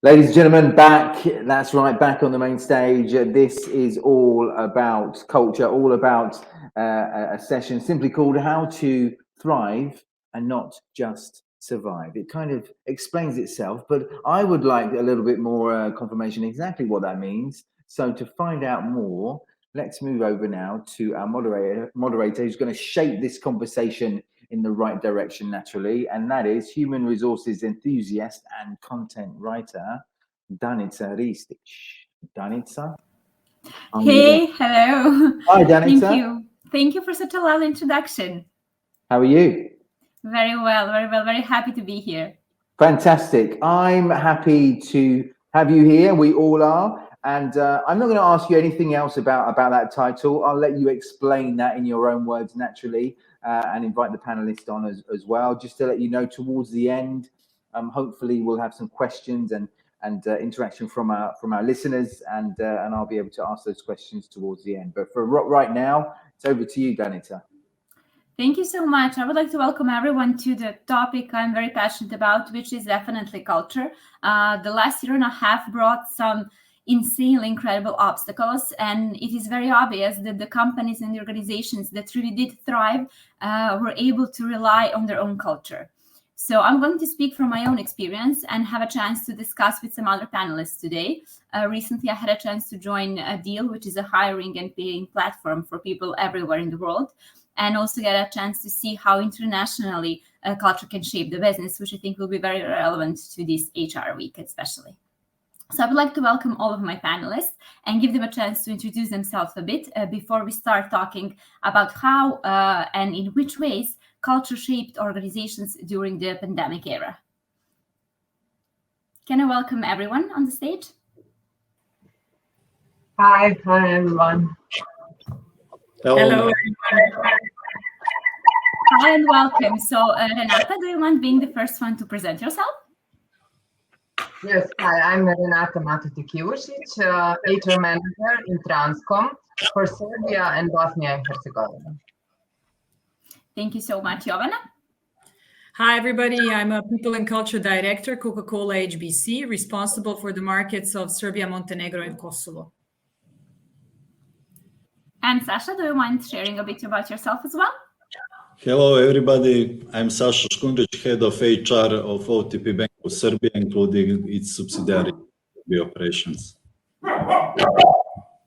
Ladies and gentlemen, back. That's right, back on the main stage. This is all about culture, all about a session simply called How to Thrive and Not Just Survive. It kind of explains itself, but I would like a little bit more confirmation exactly what that means. So to find out more, let's move over now to our moderator who's going to shape this conversation in the right direction naturally, and that is human resources enthusiast and content writer Danica Ristic. Danica, Hey, hello. Hi, Thank Danica. you. Thank you for such a lovely introduction. How are you? Very well, very well. Very happy to be here. Fantastic. I'm happy to have you here. We all are. And I'm not going to ask you anything else about that title. I'll let you explain that in your own words naturally and invite the panelists on as well. Just to let you know, towards the end, hopefully we'll have some questions and interaction from our listeners, and I'll be able to ask those questions towards the end. But for right now, it's over to you, Danica. Thank you so much. I would like to welcome everyone to the topic I'm very passionate about, which is definitely culture. The last year and a half brought some insanely incredible obstacles, and it is very obvious that the companies and the organizations that really did thrive were able to rely on their own culture. So I'm going to speak from my own experience and have a chance to discuss with some other panelists today. Recently, I had a chance to join a deal, which is a hiring and paying platform for people everywhere in the world, and also get a chance to see how internationally culture can shape the business, which I think will be very relevant to this HR week especially. So I would like to welcome all of my panelists and give them a chance to introduce themselves a bit before we start talking about how and in which ways culture shaped organizations during the pandemic era. Can I welcome everyone on the stage? Hi everyone. Hello. Hi and welcome. So Renata, do you mind being the first one to present yourself? Yes, hi, I'm Renata Matotik-Ivušić, HR manager in Transcom for Serbia and Bosnia and Herzegovina. Thank you so much, Jovana. Hi, everybody. I'm a People and Culture Director, Coca-Cola HBC, responsible for the markets of Serbia, Montenegro, and Kosovo. And Sasha, do you mind sharing a bit about yourself as well? Hello, everybody. I'm Sasha Škundrić, head of HR of OTP Bank of Serbia, including its subsidiary operations.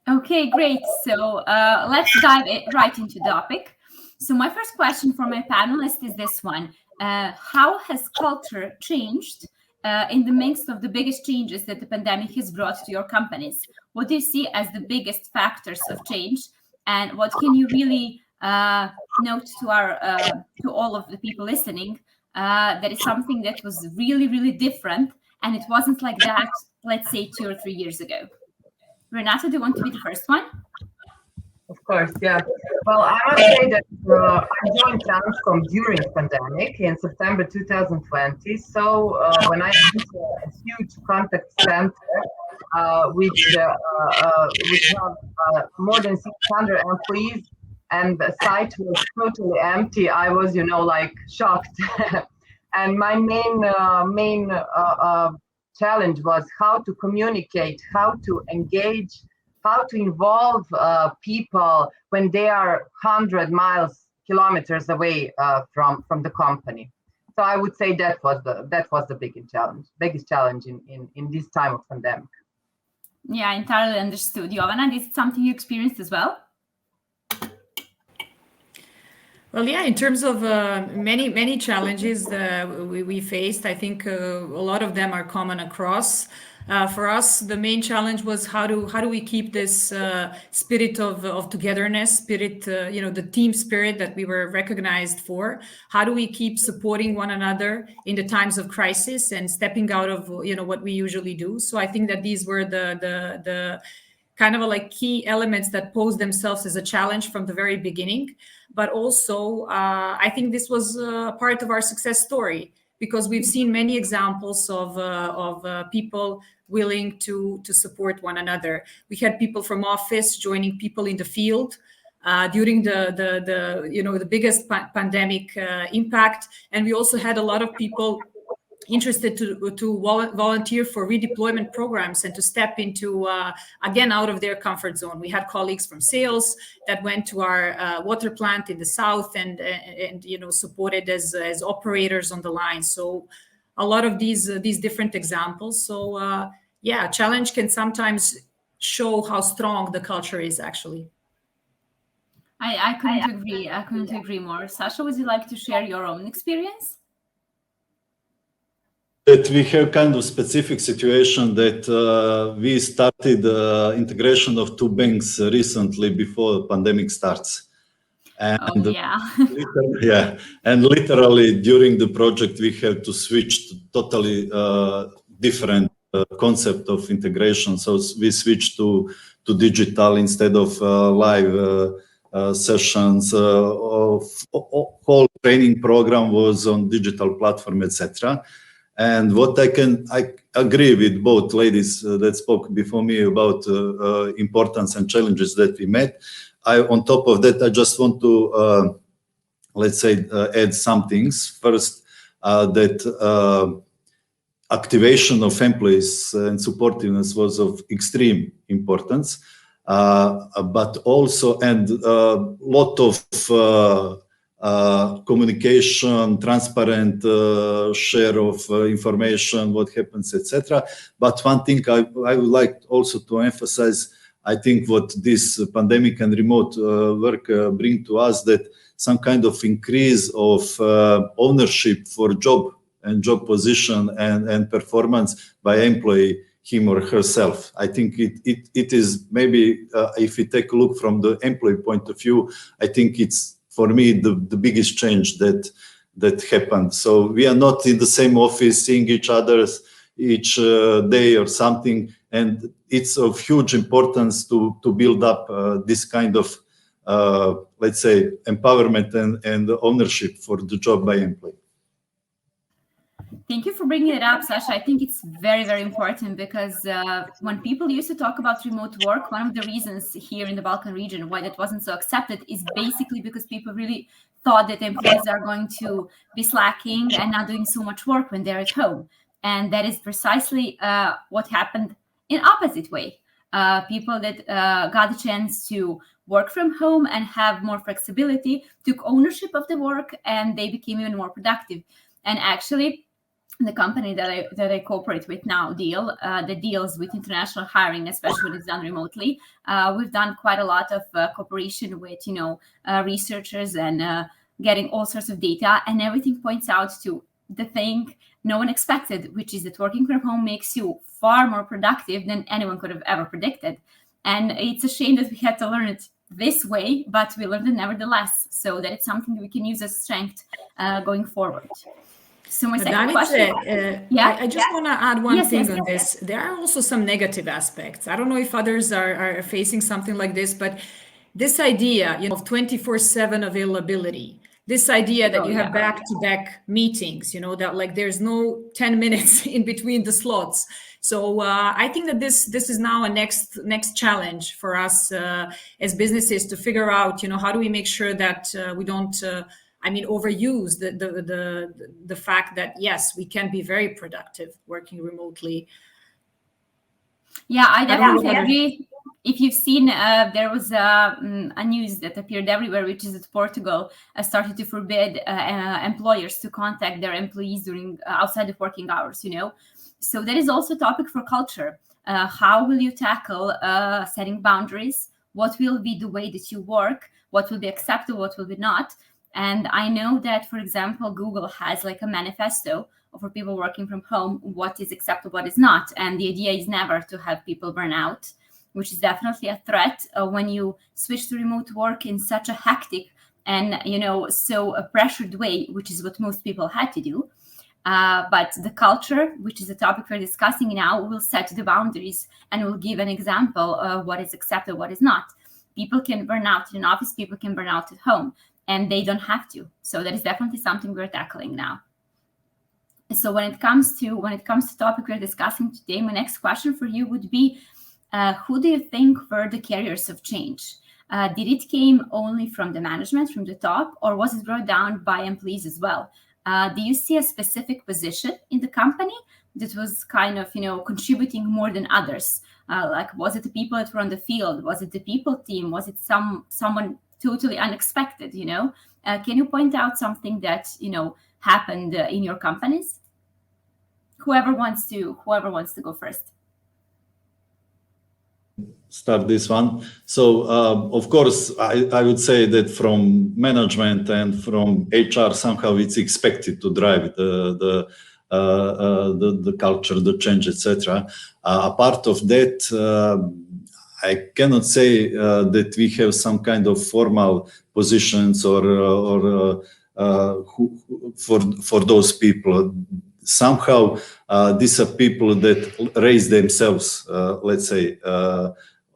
Okay, great. So let's dive right into the topic. So my first question for my panelists is this one. How has culture changed in the midst of the biggest changes that the pandemic has brought to your companies? What do you see as the biggest factors of change? And what can you really note to all of the people listening that is something that was really, really different, and it wasn't like that, let's say, 2 or 3 years ago? Renata, do you want to be the first one? Of course, yeah. Well, I must say that I joined Transcom during the pandemic in September 2020. So when I went to a huge contact center, which have more than 600 employees, and the site was totally empty, I was, like shocked. And my main challenge was how to communicate, how to engage, how to involve people when they are 100 kilometers away from the company. So I would say that was the biggest challenge in this time of pandemic. Yeah, entirely understood. Jovana, this is something you experienced as well? Well, yeah, in terms of many challenges we faced, I think a lot of them are common across. For us, the main challenge was how do we keep this spirit of togetherness, the team spirit that we were recognized for. How do we keep supporting one another in the times of crisis and stepping out of what we usually do? So I think that these were the kind of like key elements that posed themselves as a challenge from the very beginning. But also, I think this was part of our success story, because we've seen many examples of people willing to support one another. We had people from office joining people in the field during the biggest pandemic impact, and we also had a lot of people interested to volunteer for redeployment programs and to step into, again, out of their comfort zone. We had colleagues from sales that went to our water plant in the south and supported as operators on the line. So a lot of these different examples. So challenge can sometimes show how strong the culture is actually. I couldn't agree. I couldn't agree more. Sasha, would you like to share your own experience? That we have kind of specific situation that we started integration of two banks recently before the pandemic starts. And and literally during the project we have to switch to totally different concept of integration. So we switched to digital instead of live sessions. Whole training program was on digital platform, etc. And what I agree with both ladies that spoke before me about importance and challenges that we met. On top of that, I just want to, add some things. First, that activation of employees and supportiveness was of extreme importance, but also, and lot of communication, transparent share of information, what happens, etc. But one thing I would like also to emphasize, I think what this pandemic and remote work bring to us, that some kind of increase of ownership for job and job position and performance by employee, him or herself. I think it is maybe, if we take a look from the employee point of view, I think it's, for me, the biggest change that happened. So we are not in the same office seeing each other each day or something, and it's of huge importance to build up this kind of, empowerment and ownership for the job by employee. Thank you for bringing it up, Sasha. I think it's very, very important because when people used to talk about remote work, one of the reasons here in the Balkan region why that wasn't so accepted is basically because people really thought that employees are going to be slacking and not doing so much work when they're at home. And that is precisely what happened in opposite way. People that got the chance to work from home and have more flexibility took ownership of the work, and they became even more productive. And actually, the company that I cooperate with now, Deal, that deals with international hiring, especially when it's done remotely. We've done quite a lot of cooperation with, researchers and getting all sorts of data, and everything points out to the thing no one expected, which is that working from home makes you far more productive than anyone could have ever predicted. And it's a shame that we had to learn it this way, but we learned it nevertheless, so that it's something we can use as strength going forward. So my second question. I just want to add one thing on this. There are also some negative aspects. I don't know if others are facing something like this, but this idea, of 24/7 availability, this idea that you have back-to-back meetings, that like there's no 10 minutes in between the slots. So I think that this is now a next challenge for us as businesses to figure out, how do we make sure that we don't overuse the fact that, yes, we can be very productive working remotely. Yeah, I definitely agree. If you've seen, there was a news that appeared everywhere, which is that Portugal started to forbid employers to contact their employees during outside of working hours, So that is also a topic for culture. How will you tackle setting boundaries? What will be the way that you work? What will be acceptable? What will be not? And I know that, for example, Google has like a manifesto for people working from home, what is acceptable, what is not. And the idea is never to have people burn out, which is definitely a threat when you switch to remote work in such a hectic and, so a pressured way, which is what most people had to do. But the culture, which is a topic we're discussing now, will set the boundaries and will give an example of what is acceptable, what is not. People can burn out in an office, people can burn out at home, and they don't have to. So that is definitely something we're tackling now. So when it comes to the topic we're discussing today, my next question for you would be, who do you think were the carriers of change? Did it came only from the management, from the top, or was it brought down by employees as well? do you see a specific position in the company that was kind of, contributing more than others? Like, was it the people that were on the field? Was it the people team? Was it someone totally unexpected? Can you point out something that happened in your companies? Whoever wants to go first. Start this one. So, of course, I would say that from management and from HR, somehow it's expected to drive the culture, the change, etc. Apart of that, I cannot say that we have some kind of formal positions or for those people. Somehow, these are people that raise themselves, let's say,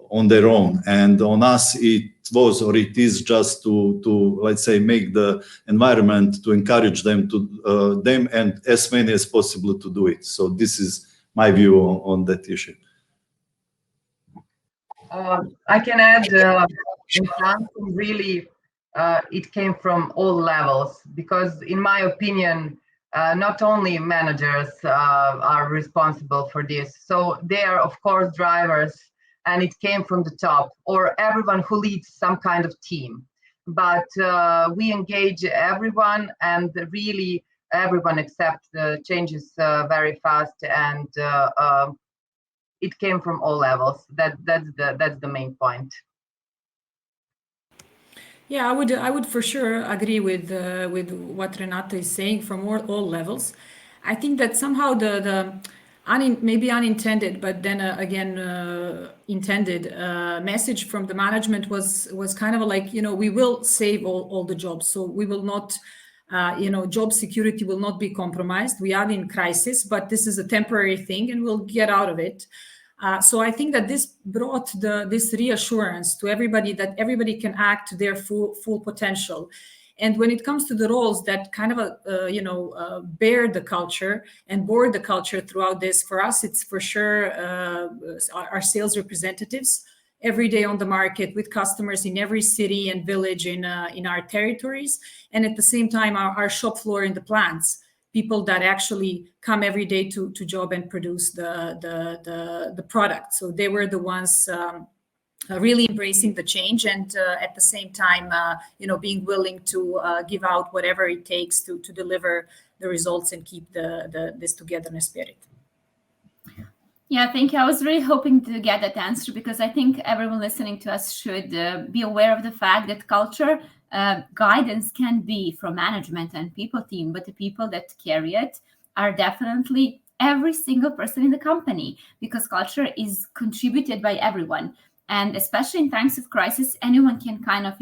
on their own, and on us it was or it is just to let's say make the environment to encourage them and as many as possible to do it. So this is my view on that issue. I can add in Transcom, really it came from all levels, because in my opinion not only managers are responsible for this, so they are of course drivers, and it came from the top, or everyone who leads some kind of team. But we engage everyone, and really everyone accepts the changes very fast, and it came from all levels. That's the main point. Yeah, I would for sure agree with what Renata is saying from all levels. I think that somehow maybe unintended, but then again intended message from the management was kind of like, we will save all the jobs, so we will not, job security will not be compromised. We are in crisis, but this is a temporary thing, and we'll get out of it. So I think that this brought this reassurance to everybody that everybody can act to their full potential. And when it comes to the roles that kind of bear the culture and board the culture throughout this, for us, it's for sure our sales representatives every day on the market with customers in every city and village in our territories, and at the same time our shop floor in the plants, people that actually come every day to job and produce the product. So they were the ones really embracing the change, and at the same time, being willing to give out whatever it takes to deliver the results and keep this togetherness spirit. Yeah, thank you. I was really hoping to get that answer, because I think everyone listening to us should be aware of the fact that culture guidance can be from management and people team, but the people that carry it are definitely every single person in the company, because culture is contributed by everyone. And especially in times of crisis, anyone can kind of,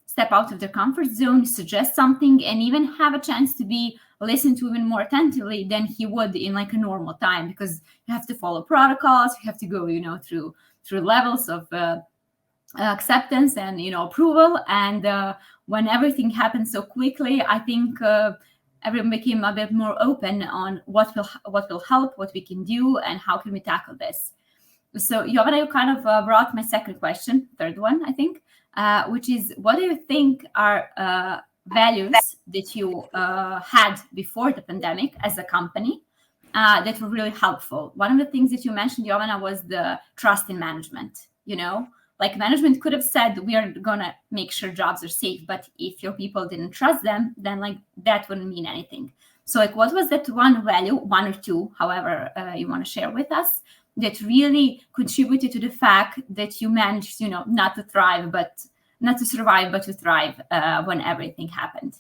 step out of their comfort zone, suggest something, and even have a chance to be listened to even more attentively than he would in like a normal time, because you have to follow protocols, you have to go, through levels of acceptance and, approval. And when everything happened so quickly, I think everyone became a bit more open on what will help, what we can do, and how can we tackle this. So, Jovana, you kind of brought my second question, third one, I think, which is, what do you think are values that you had before the pandemic as a company that were really helpful? One of the things that you mentioned, Jovana, was the trust in management. Like management could have said, we are going to make sure jobs are safe, but if your people didn't trust them, then like that wouldn't mean anything. So like, what was that one value, one or two, however you want to share with us, that really contributed to the fact that you managed, not to survive, but to thrive when everything happened?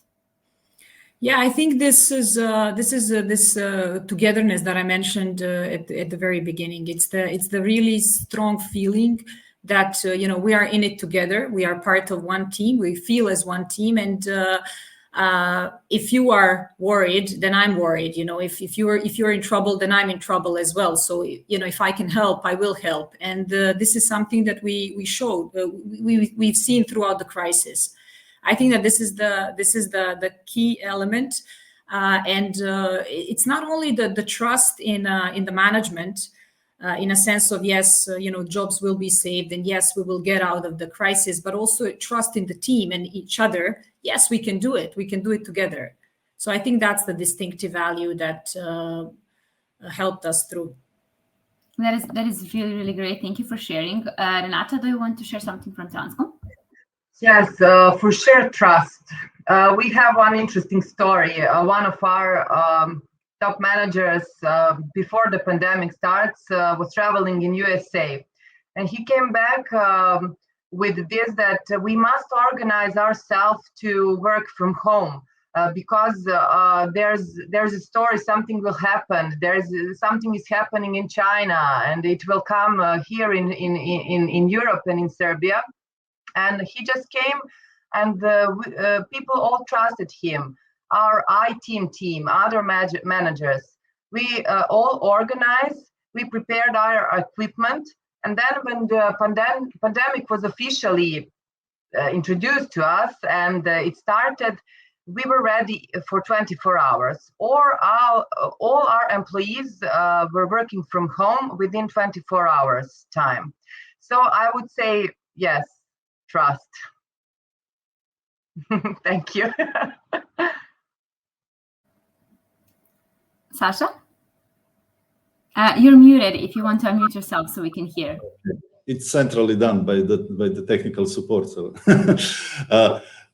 Yeah, I think this is this togetherness that I mentioned at the very beginning. It's the really strong feeling that we are in it together. We are part of one team. We feel as one team, and if you are worried, then I'm worried. If you're in trouble, then I'm in trouble as well. So if I can help, I will help. And this is something that we showed. We've seen throughout the crisis. I think that this is the key element, and it's not only the trust in the management. In a sense of, yes, jobs will be saved, and yes, we will get out of the crisis, but also trust in the team and each other. Yes, we can do it. We can do it together. So I think that's the distinctive value that helped us through. That is really, really great. Thank you for sharing. Renata, do you want to share something from Transcom? Yes, for shared trust. We have one interesting story. One of our top managers before the pandemic starts was traveling in USA, and he came back with this, that we must organize ourselves to work from home. Because there's a story, something will happen. Something is happening in China, and it will come here in Europe and in Serbia. And he just came, and people all trusted him. Our team, other managers, we all organized. We prepared our equipment, and then when the pandemic was officially introduced to us and it started, we were ready for 24 hours. All our employees were working from home within 24 hours time. So I would say, yes, trust. Thank you. Sasha? You're muted if you want to unmute yourself so we can hear. It's centrally done by the technical support. So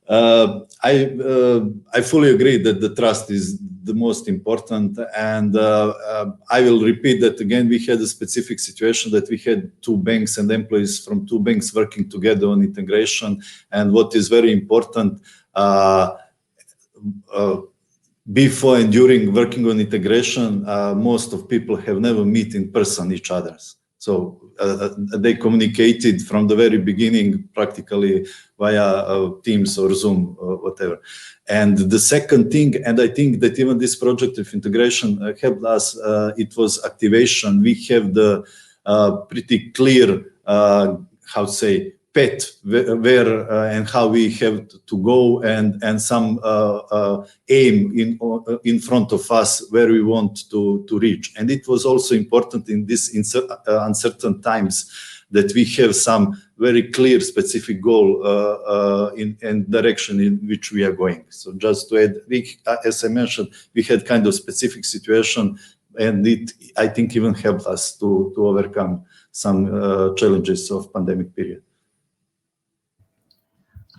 I fully agree that the trust is the most important, and I will repeat that again. We had a specific situation that we had two banks and employees from two banks working together on integration, and what is very important, before and during working on integration, most of people have never met in person each other. So they communicated from the very beginning practically via Teams or Zoom or whatever. And the second thing, and I think that even this project of integration helped us, it was activation. We have the pretty clear, how to say, path where and how we have to go, and some aim in front of us where we want to reach. And it was also important in this uncertain times that we have some very clear specific goal in direction in which we are going. So just to add, as I mentioned, we had kind of specific situation, and it, I think, even helped us to overcome some challenges of pandemic period.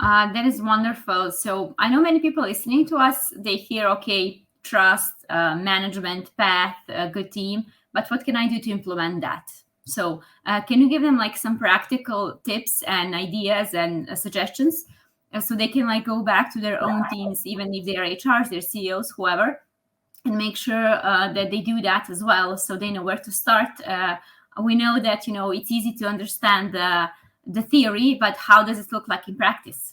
That is wonderful. So I know many people listening to us, they hear, okay, trust, management, path, a good team, but what can I do to implement that? So can you give them like some practical tips and ideas and suggestions so they can like go back to their own teams, even if they are HRs, their CEOs, whoever, and make sure that they do that as well, so they know where to start. We know that, you know, it's easy to understand the theory, but how does it look like in practice?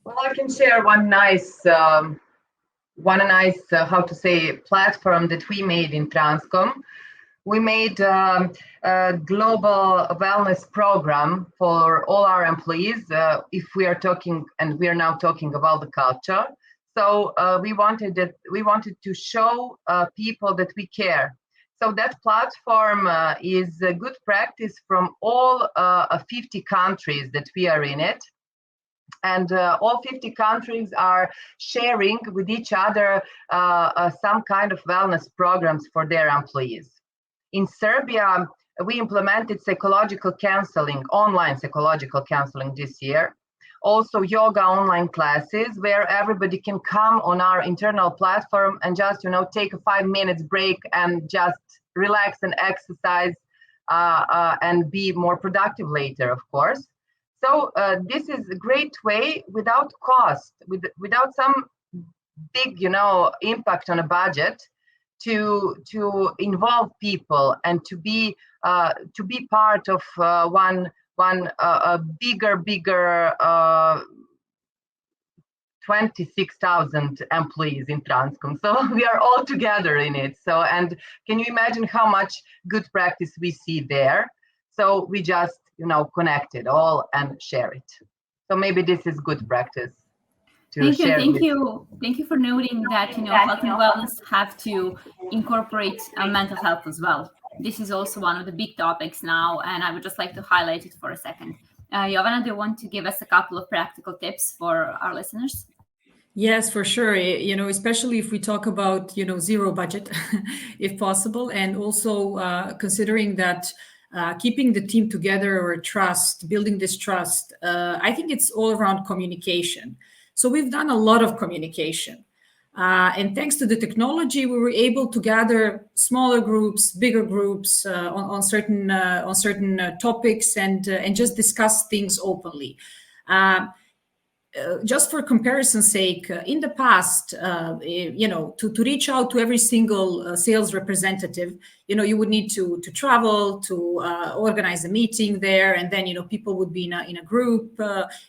Well, I can share one nice, how to say, platform that we made in Transcom. We made a global wellness program for all our employees. If we are talking, and we are now talking about the culture. So we wanted to show people that we care. So that platform is a good practice from all 50 countries that we are in it. And all 50 countries are sharing with each other some kind of wellness programs for their employees. In Serbia, we implemented psychological counseling, online psychological counseling this year. Also yoga online classes where everybody can come on our internal platform and just, you know, take a 5 minutes break and just relax and exercise and be more productive later, of course. So this is a great way without cost, without some big, you know, impact on a budget to involve people and to be part of one bigger 26,000 employees in Transcom. So we are all together in it. So, and can you imagine how much good practice we see there? So we just, you know, connect it all and share it. So maybe this is good practice. Thank you for noting that, you know, health and wellness have to incorporate mental health as well. this is also one of the big topics now, and I would just like to highlight it for a second. Jovana, do you want to give us a couple of practical tips for our listeners? Yes, for sure. Especially if we talk about, zero budget, if possible, and also considering that keeping the team together or trust, building this trust, I think it's all around communication. So we've done a lot of communication. And thanks to the technology, we were able to gather smaller groups, bigger groups on certain topics and just discuss things openly. Just for comparison's sake, in the past, to reach out to every single sales representative, you would need to travel, to organize a meeting there, and then, people would be in a group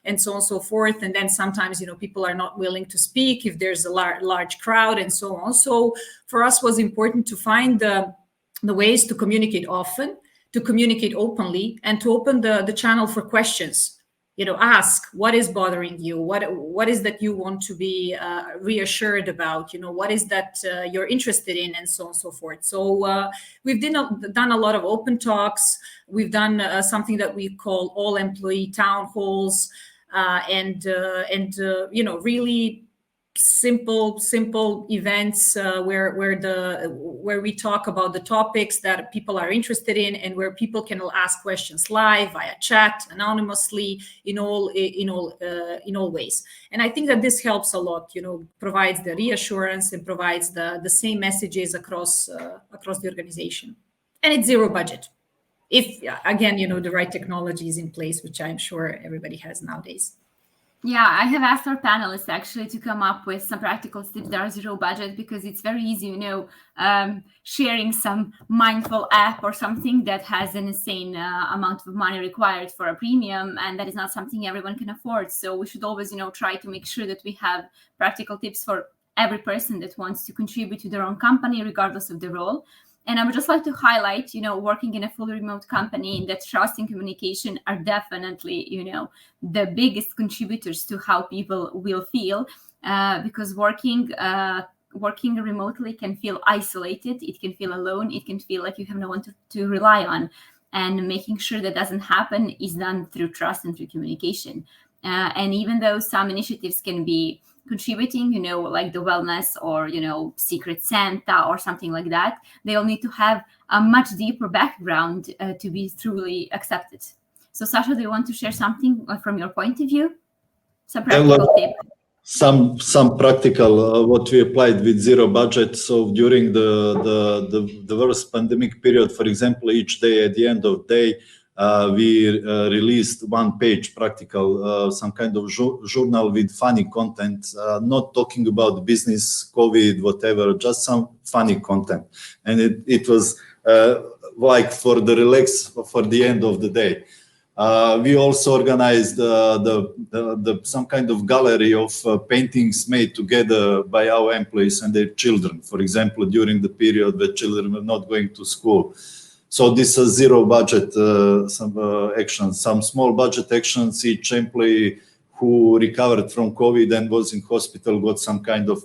and so on and so forth. And then sometimes, people are not willing to speak if there's a large crowd and so on. So for us, it was important to find the ways to communicate often, to communicate openly, and to open the channel for questions. Ask what is bothering you, what is that you want to be reassured about, what is that you're interested in, and so on and so forth. So we've done a lot of open talks. We've done something that we call all employee town halls, and really simple events where we talk about the topics that people are interested in, and where people can ask questions live, via chat, anonymously, in all ways. And I think that this helps a lot, provides the reassurance and provides the same messages across the organization. And it's zero budget, if again the right technology is in place, which I'm sure everybody has nowadays. Yeah, I have asked our panelists actually to come up with some practical tips that are zero budget, because it's very easy, sharing some mindful app or something that has an insane amount of money required for a premium, and that is not something everyone can afford. So we should always, try to make sure that we have practical tips for every person that wants to contribute to their own company, regardless of the role. And I would just like to highlight, working in a fully remote company, that trust and communication are definitely, the biggest contributors to how people will feel, because working remotely can feel isolated. It can feel alone. It can feel like you have no one to rely on. And making sure that doesn't happen is done through trust and through communication. And even though some initiatives can be contributing, like the wellness or, Secret Santa or something like that, they all need to have a much deeper background to be truly accepted. So Sasha, do you want to share something from your point of view? Some practical tip? Some practical, what we applied with zero budget. So during the worst pandemic period, for example, each day at the end of the day, we released one-page practical, some kind of journal with funny content, not talking about business, COVID, whatever, just some funny content. And it was like for the relax for the end of the day. We also organized some kind of gallery of paintings made together by our employees and their children, for example, during the period where children were not going to school. So this is zero budget actions, some small budget actions. Each employee who recovered from COVID and was in hospital got some kind of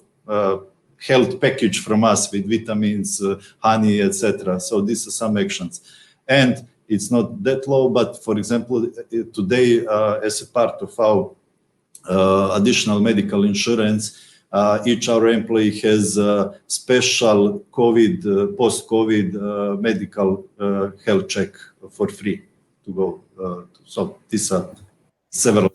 health package from us with vitamins, honey, etc. So these are some actions. And it's not that low, but for example, today, as a part of our additional medical insurance, each our employee has a special COVID, post-COVID medical health check for free to go. So these are several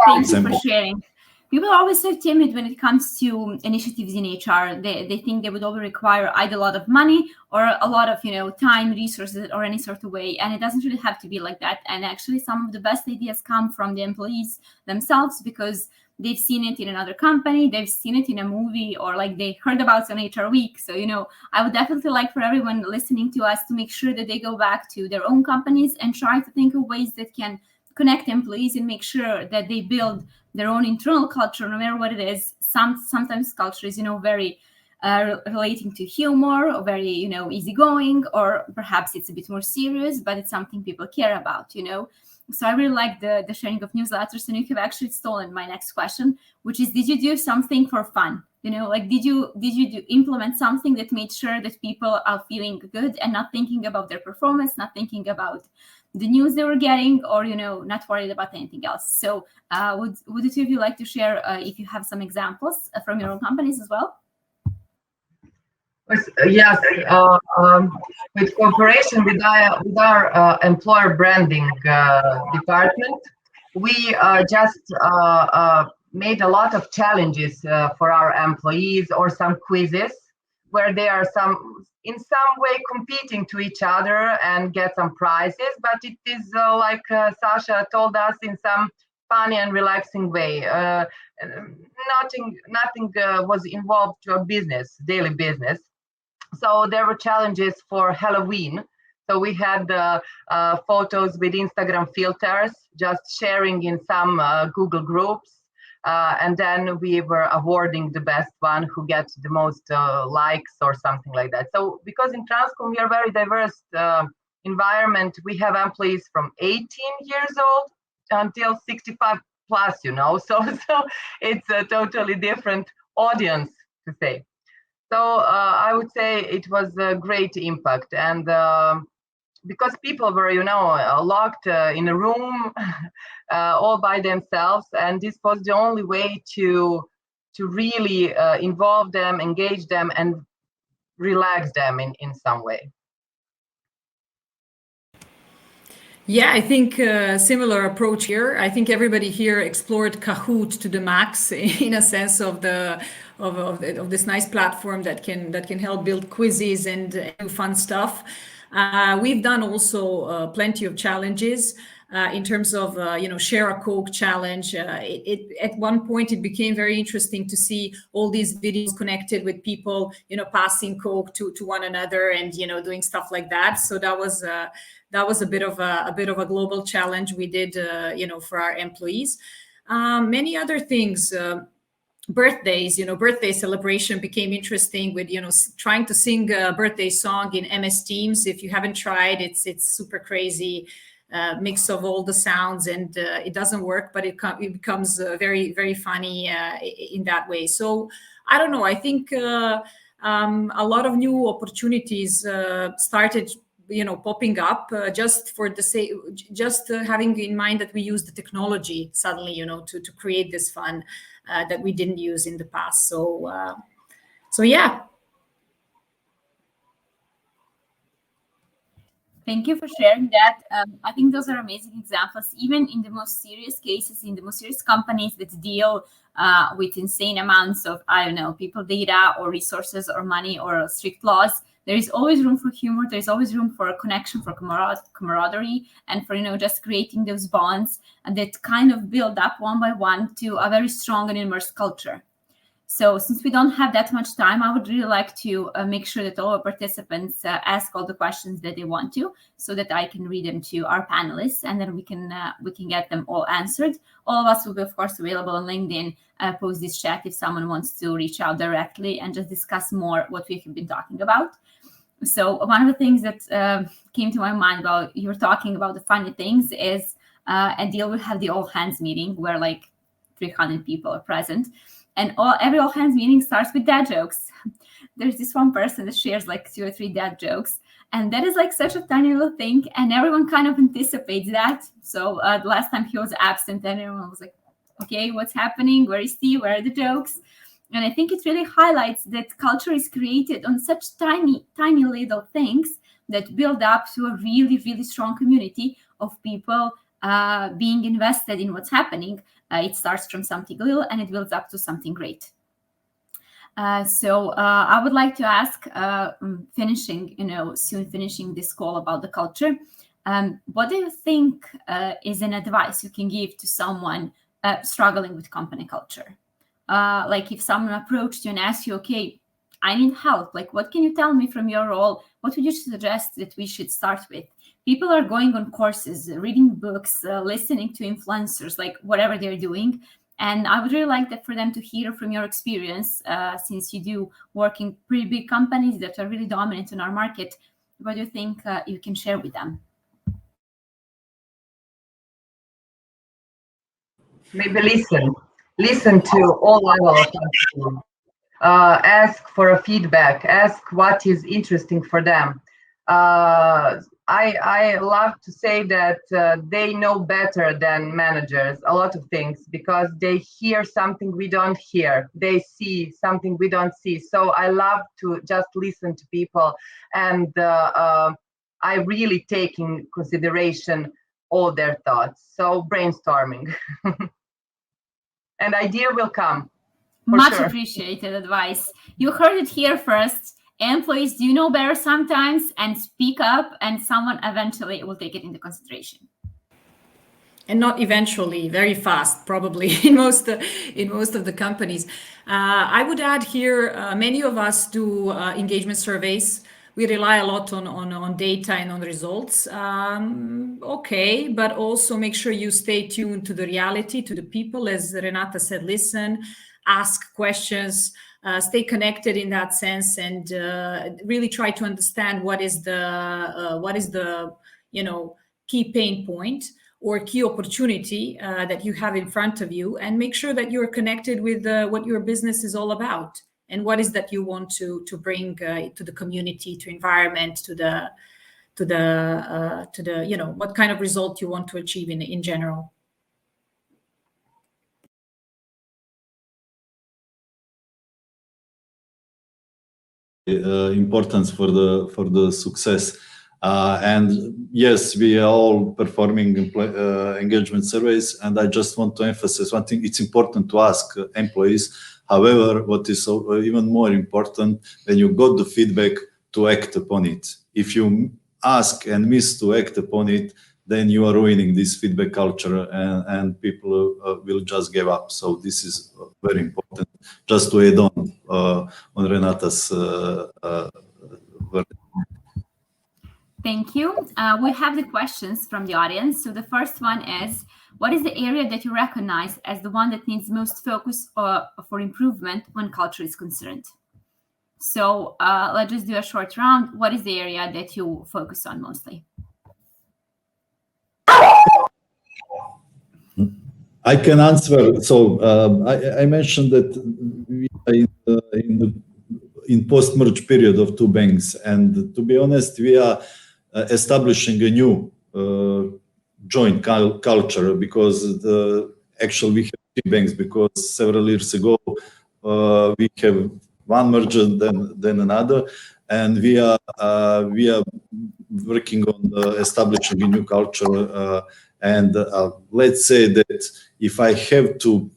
Thank you for sharing. People are always so timid when it comes to initiatives in HR. They think they would all require either a lot of money or a lot of time, resources, or any sort of way. And it doesn't really have to be like that. And actually, some of the best ideas come from the employees themselves, because they've seen it in another company, they've seen it in a movie, or like they heard about it on HR Week. So, I would definitely like for everyone listening to us to make sure that they go back to their own companies and try to think of ways that can connect employees and make sure that they build their own internal culture, no matter what it is. Sometimes culture is, very relating to humor, or very, easygoing, or perhaps it's a bit more serious, but it's something people care about, So I really like the sharing of newsletters, and you have actually stolen my next question, which is, did you do something for fun? Like did you implement something that made sure that people are feeling good and not thinking about their performance, not thinking about the news they were getting, or not worried about anything else? So would the two of you like to share if you have some examples from your own companies as well? Yes, with cooperation with our employer branding department, we just made a lot of challenges for our employees, or some quizzes where they are in some way competing to each other and get some prizes. But it is like Sasha told us, in some funny and relaxing way. Nothing was involved to our daily business. So there were challenges for Halloween. So we had photos with Instagram filters, just sharing in some Google groups. And then we were awarding the best one who gets the most likes or something like that. So because in Transcom we are very diverse environment, we have employees from 18 years old until 65 plus, so it's a totally different audience, to say. So I would say it was a great impact, and because people were, locked in a room all by themselves, and this was the only way to really involve them, engage them, and relax them in some way. Yeah, I think a similar approach here. I think everybody here explored Kahoot to the max, in a sense of this nice platform that can help build quizzes and do fun stuff. We've done also plenty of challenges in terms of share a Coke challenge. At one point it became very interesting to see all these videos connected with people passing Coke to one another and doing stuff like that. So that was a bit of a global challenge we did for our employees. Many other things. Birthdays, birthday celebration became interesting with, trying to sing a birthday song in MS Teams. If you haven't tried, it's super crazy mix of all the sounds, and it doesn't work, but it becomes very, very funny in that way. So I don't know. I think a lot of new opportunities started popping up just for the sake, just having in mind that we use the technology suddenly, to create this fun that we didn't use in the past. So yeah. Thank you for sharing that. I think those are amazing examples, even in the most serious cases, in the most serious companies that deal with insane amounts of, people data or resources or money or strict laws. There is always room for humor. There's always room for a connection, for camaraderie, and for, just creating those bonds and that kind of build up one by one to a very strong and immersed culture. So since we don't have that much time, I would really like to make sure that all our participants ask all the questions that they want to, so that I can read them to our panelists, and then we can get them all answered. All of us will be, of course, available on LinkedIn, post this chat if someone wants to reach out directly and just discuss more what we have been talking about. So one of the things that came to my mind while you were talking about the funny things is Adil will have the all hands meeting where like 300 people are present. And every all hands meeting starts with dad jokes. There's this one person that shares like 2 or 3 dad jokes. And that is like such a tiny little thing. And everyone kind of anticipates that. So the last time he was absent, and everyone was like, okay, what's happening? Where is he? Where are the jokes? And I think it really highlights that culture is created on such tiny, tiny little things that build up to a really, really strong community of people being invested in what's happening. It starts from something little and it builds up to something great. So I would like to ask, soon finishing this call about the culture, what do you think is an advice you can give to someone struggling with company culture? Like if someone approached you and asked you, okay, I need help, like what can you tell me from your role? What would you suggest that we should start with? People are going on courses, reading books, listening to influencers, like whatever they're doing. And I would really like that for them to hear from your experience, since you do work in pretty big companies that are really dominant in our market. What do you think you can share with them? maybe listen to all levels of people. Ask for a feedback, ask what is interesting for them. I love to say that they know better than managers a lot of things, because they hear something we don't hear. They see something we don't see. So I love to just listen to people, and I really take in consideration all their thoughts. So brainstorming. And idea will come. Much sure. Appreciated advice. You heard it here first. Employees do know better sometimes, and speak up, and someone eventually will take it into consideration. And not eventually, very fast, probably in most of the companies. I would add here, many of us do engagement surveys. We rely a lot on data and on results. Okay, but also make sure you stay tuned to the reality, to the people. As Renata said, listen, ask questions, stay connected in that sense, and really try to understand what is the key pain point or key opportunity that you have in front of you, and make sure that you're connected with what your business is all about, and what is that you want to bring to the community, to environment, to the what kind of result you want to achieve in general. Importance for the success. And yes, we are all performing engagement surveys, and I just want to emphasize one thing: it's important to ask employees. However, what is even more important, when you got the feedback, to act upon it. If you ask and miss to act upon it, then you are ruining this feedback culture, and people will just give up. So this is very important. Just to add on Renata's Thank you. We have the questions from the audience. So the first one is, what is the area that you recognize as the one that needs most focus for improvement when culture is concerned? So let's just do a short round. What is the area that you focus on mostly? I can answer. So I mentioned that we are in post-merge period of two banks, and to be honest, we are establishing a new joint culture, because actually we have three banks, because several years ago we have one merger then another, and we are working on establishing a new culture. And let's say that if I have to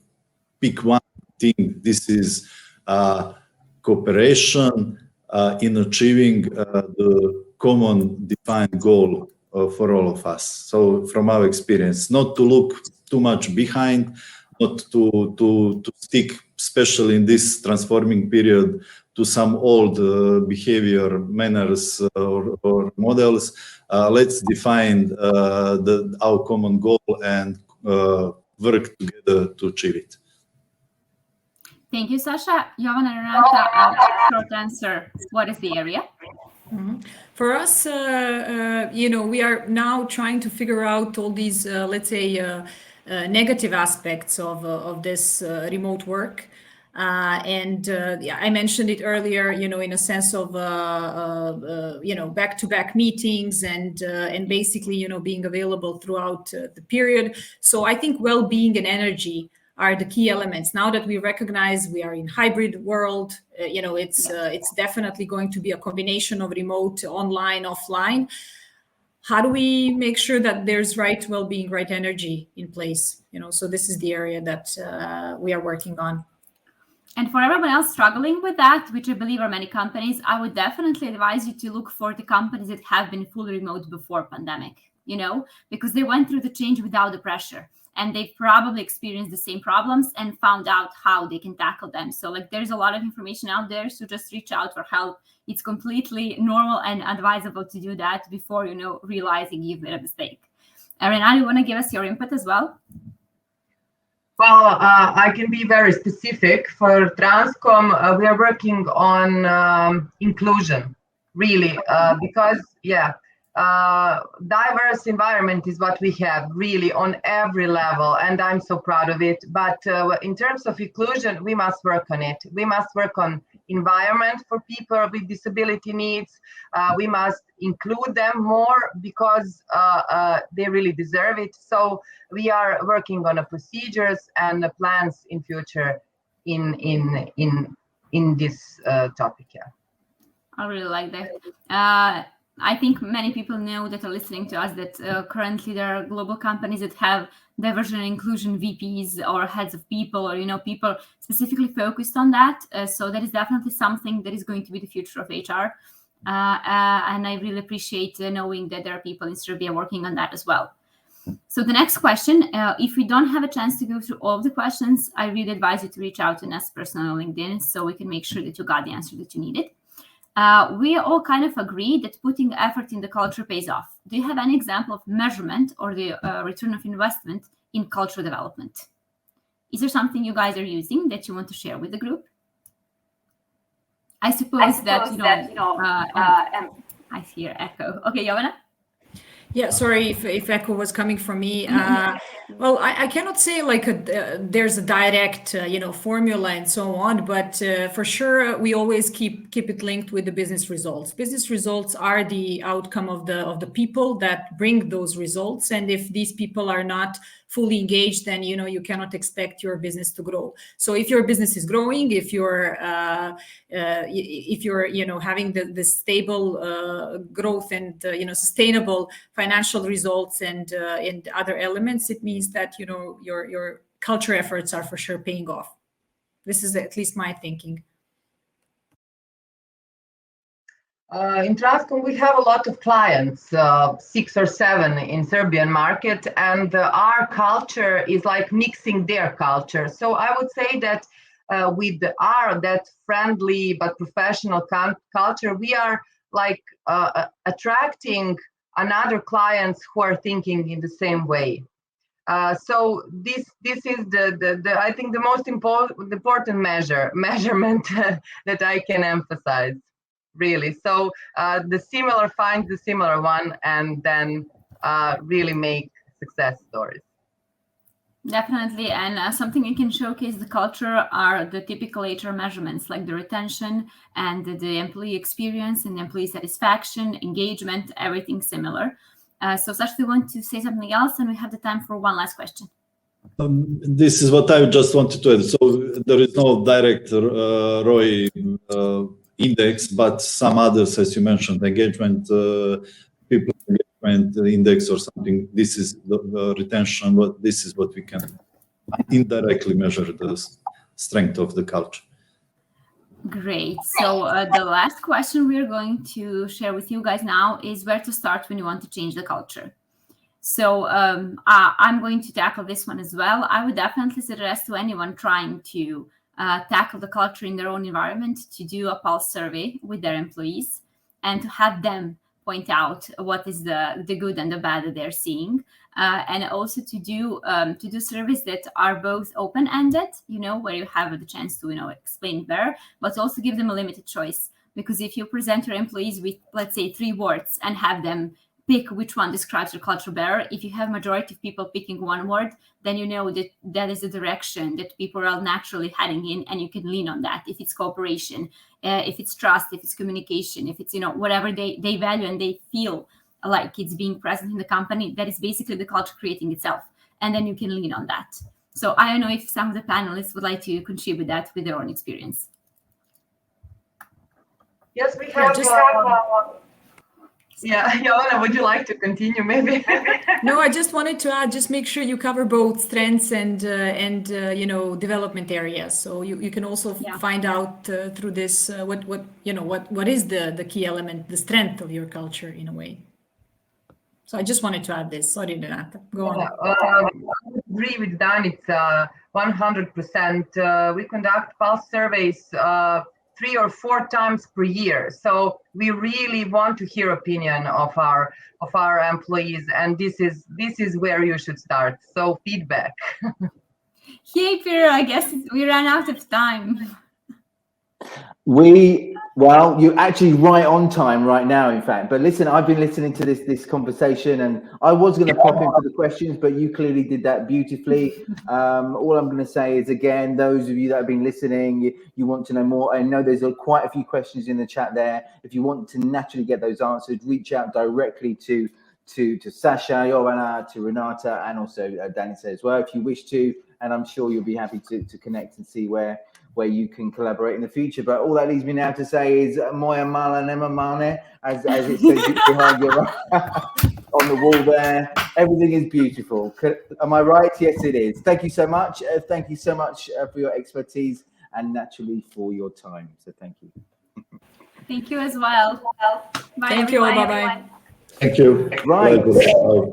pick one thing, this is cooperation in achieving the common defined goal for all of us. So from our experience, not to look too much behind, not to stick, especially in this transforming period, to some old behavior, manners, or models. Let's define our common goal and work together to achieve it. Thank you, Sasha. Jovan and Renata, short answer. What is the area? Mm-hmm. For us, we are now trying to figure out all these, let's say, negative aspects of this remote work. I mentioned it earlier, in a sense of, back-to-back meetings and basically, being available throughout the period. So I think well-being and energy are the key elements. Now that we recognize we are in hybrid world, it's definitely going to be a combination of remote, online, offline. How do we make sure that there's right well-being, right energy in place? So this is the area that we are working on. And for everyone else struggling with that, which I believe are many companies, I would definitely advise you to look for the companies that have been fully remote before pandemic, because they went through the change without the pressure, and they've probably experienced the same problems and found out how they can tackle them. So there's a lot of information out there, so just reach out for help. It's completely normal and advisable to do that before, realizing you've made a mistake. Renata, you want to give us your input as well? Well, I can be very specific. For Transcom, we are working on inclusion, really, because, diverse environment is what we have really on every level, and I'm so proud of it. But in terms of inclusion, we must work on it. We must work on environment for people with disability needs. We must include them more because they really deserve it. So we are working on procedures and plans in future in this topic. Yeah, I really like that. I think many people know that are listening to us that currently there are global companies that have diversity and inclusion VPs or heads of people, or people specifically focused on that. So that is definitely something that is going to be the future of HR. And I really appreciate knowing that there are people in Serbia working on that as well. So the next question, if we don't have a chance to go through all of the questions, I really advise you to reach out to us personally on LinkedIn so we can make sure that you got the answer that you needed. We all kind of agree that putting effort in the culture pays off. Do you have any example of measurement or the return of investment in cultural development? Is there something you guys are using that you want to share with the group? I suppose that I hear echo. Okay, Jovana? Yeah, sorry if echo was coming from me. Well, I cannot say like there's a direct formula and so on, but for sure we always keep it linked with the business results. Business results are the outcome of the people that bring those results, and if these people are not fully engaged, then you cannot expect your business to grow. So if your business is growing, if you're having the stable growth and sustainable financial results and other elements, it means that your culture efforts are for sure paying off. This is at least my thinking. In Transcom, we have a lot of clients, 6 or 7 in Serbian market, and our culture is like mixing their culture. So I would say that with that friendly but professional culture, we are like attracting another clients who are thinking in the same way. So this is the I think the most important measurement that I can emphasize. Really. So the similar finds the similar one and then really make success stories. Definitely. And something you can showcase the culture are the typical HR measurements like the retention and the employee experience and the employee satisfaction, engagement, everything similar. So Sash, do you want to say something else? And we have the time for one last question. This is what I just wanted to add. So there is no direct ROI index, but some others, as you mentioned, engagement, people engagement index or something. This is the retention, but this is what we can indirectly measure the strength of the culture. Great. So the last question we're going to share with you guys now is where to start when you want to change the culture. So I'm going to tackle this one as well. I would definitely suggest to anyone trying to tackle the culture in their own environment to do a pulse survey with their employees and to have them point out what is the good and the bad that they're seeing, and also to do surveys that are both open-ended, where you have the chance to explain better, but also give them a limited choice. Because if you present your employees with, let's say, 3 words and have them pick which one describes your culture better, if you have majority of people picking one word, then you know that that is the direction that people are naturally heading in, and you can lean on that. If it's cooperation, if it's trust, if it's communication, if it's whatever they value and they feel like it's being present in the company, that is basically the culture creating itself, and then you can lean on that. So I don't know if some of the panelists would like to contribute that with their own experience. Yes, we have. Yeah, Jovana, would you like to continue maybe? No, I just wanted to add, just make sure you cover both strengths and development areas. So you can also find out through this what is the key element, the strength of your culture in a way. So I just wanted to add this. Sorry, Renata. Go on. I agree with Dan. It's 100%. We conduct pulse surveys 3 or 4 times per year. So we really want to hear opinion of our employees, and this is where you should start. So feedback. Hey, Peter, I guess we ran out of time. We Well, you're actually right on time right now, in fact. But listen, I've been listening to this conversation, and I was going to pop in for the questions, but you clearly did that beautifully. All I'm going to say is, again, those of you that have been listening, you want to know more. I know there's quite a few questions in the chat there. If you want to naturally get those answered, reach out directly to Sasha, Joanna, to Renata, and also Danica as well, if you wish to. And I'm sure you'll be happy to connect and see where you can collaborate in the future. But all that leaves me now to say is Moya Mala Nema Mane, as it says behind you on the wall there. Everything is beautiful. Am I right? Yes, it is. Thank you so much. Thank you so much for your expertise and naturally for your time. So thank you. Thank you as well. Bye. Thank you. Bye-bye. Thank you. Right. Bye.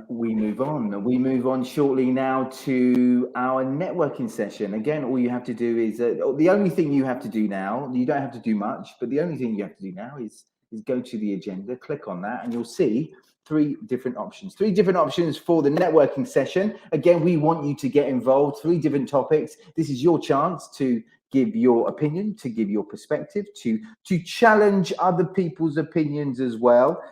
We move on. We move on shortly now to our networking session. Again, all you have to do is the only thing you have to do now. You don't have to do much, but the only thing you have to do now is go to the agenda, click on that, and you'll see three different options for the networking session. Again, we want you to get involved. 3 different topics. This is your chance to give your opinion, to give your perspective, to challenge other people's opinions as well.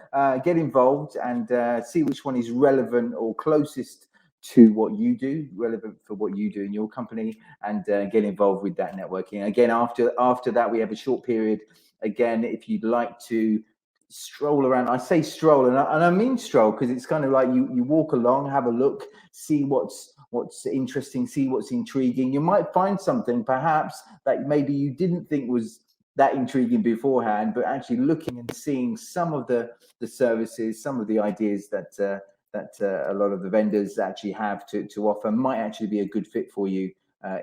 Get involved and see which one is relevant or closest to what you do, relevant for what you do in your company, and get involved with that networking. Again, after that, we have a short period. Again, if you'd like to stroll around, I say stroll, and I mean stroll, because it's kind of like you walk along, have a look, see what's interesting, see what's intriguing. You might find something perhaps that maybe you didn't think was that intriguing beforehand, but actually looking and seeing some of the services, some of the ideas that a lot of the vendors actually have to offer might actually be a good fit for you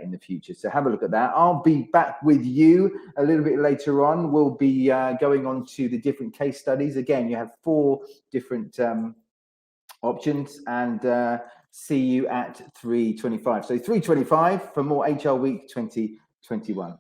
in the future. So have a look at that. I'll be back with you a little bit later on. We'll be going on to the different case studies. Again, you have 4 different options, and see you at 3:25. So 3:25 for more HR Week 2021.